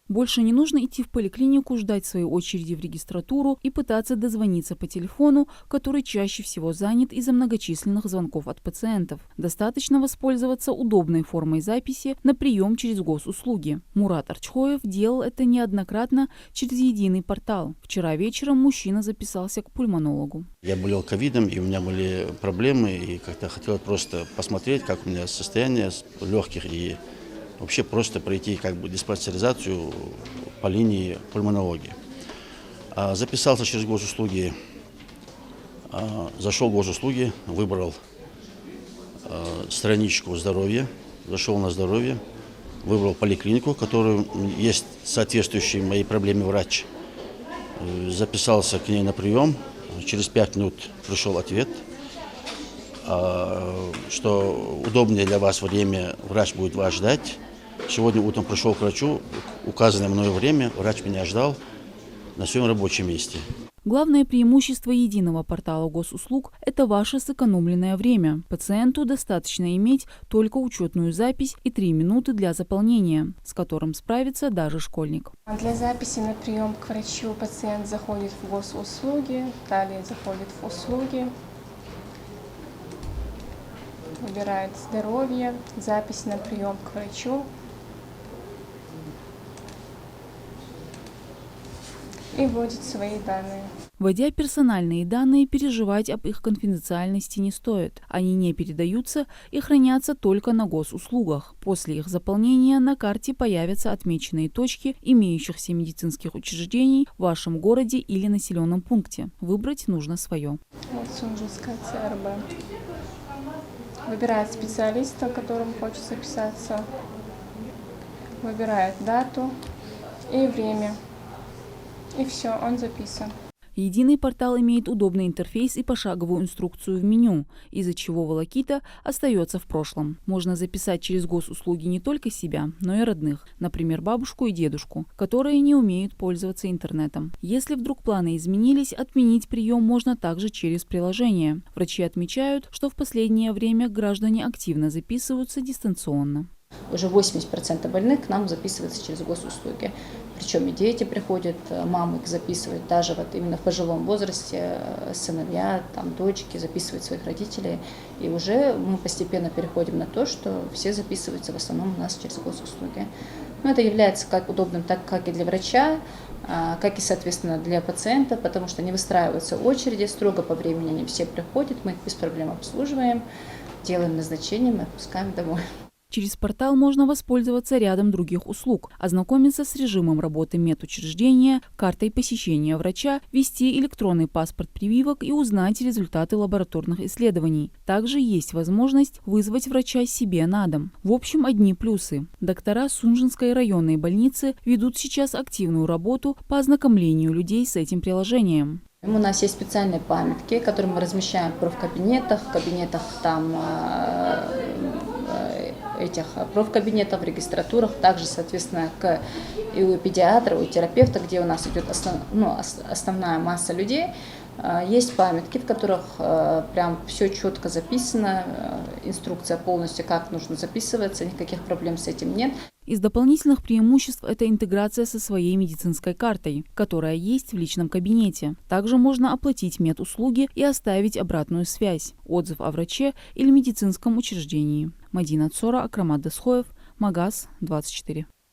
Больше не нужно идти в поликлинику, ждать своей очереди в регистратуру и пытаться дозвониться по телефону, который чаще всего занят из-за многочисленных звонков от пациентов. Достаточно воспользоваться удобной формой записи на прием через госуслуги. Мурат Арчхоев делал это неоднократно через единый портал. Вчера вечером мужчина записался к пульмонологу. Я болел ковидом, и у меня были проблемы, и как-то хотел просто посмотреть, как у меня состояние легких, и вообще просто пройти диспансеризацию по линии пульмонологии. Записался через госуслуги, зашел в госуслуги, выбрал страничку здоровья, зашел на здоровье, выбрал поликлинику, в которой есть соответствующий моей проблеме врач. Записался к ней на прием, через 5 минут пришел ответ, что удобнее для вас время, врач будет вас ждать. Сегодня утром пришел к врачу, указанное мною время, врач меня ждал на своем рабочем месте. Главное преимущество единого портала госуслуг – это ваше сэкономленное время. Пациенту достаточно иметь только учетную запись и 3 минуты для заполнения, с которым справится даже школьник. Для записи на прием к врачу пациент заходит в госуслуги, далее заходит в услуги, выбирает здоровье, запись на прием к врачу и вводит свои данные. Вводя персональные данные, переживать об их конфиденциальности не стоит. Они не передаются и хранятся только на госуслугах. После их заполнения на карте появятся отмеченные точки имеющихся медицинских учреждений в вашем городе или населенном пункте. Выбрать нужно свое. Вот Сунжинская ЦРБ. Выбирает специалиста, к которому хочет записаться. Выбирает дату и время. И все, он записан. Единый портал имеет удобный интерфейс и пошаговую инструкцию в меню, из-за чего волокита остается в прошлом. Можно записать через госуслуги не только себя, но и родных, например, бабушку и дедушку, которые не умеют пользоваться интернетом. Если вдруг планы изменились, отменить прием можно также через приложение. Врачи отмечают, что в последнее время граждане активно записываются дистанционно. Уже 80% больных к нам записываются через госуслуги. Причем и дети приходят, мамы их записывают, даже вот именно в пожилом возрасте, сыновья, дочки записывают своих родителей. И уже мы постепенно переходим на то, что все записываются в основном у нас через госуслуги. Но это является как удобным, так как и для врача, как и, соответственно, для пациента, потому что не выстраиваются очереди, строго по времени они все приходят, мы их без проблем обслуживаем, делаем назначение, мы отпускаем домой. Через портал можно воспользоваться рядом других услуг, ознакомиться с режимом работы медучреждения, картой посещения врача, ввести электронный паспорт прививок и узнать результаты лабораторных исследований. Также есть возможность вызвать врача себе на дом. В общем, одни плюсы. Доктора Сунжинской районной больницы ведут сейчас активную работу по ознакомлению людей с этим приложением. У нас есть специальные памятки, которые мы размещаем в профкабинетах, профкабинетов, в регистратурах, также, соответственно, и у педиатра, и у терапевта, где у нас идет основная масса людей, есть памятки, в которых прям все четко записано, инструкция полностью, как нужно записываться, никаких проблем с этим нет. Из дополнительных преимуществ это интеграция со своей медицинской картой, которая есть в личном кабинете. Также можно оплатить медуслуги и оставить обратную связь, отзыв о враче или медицинском учреждении. Мадина Цора, Акрамат Дасхоев, Магаз 24.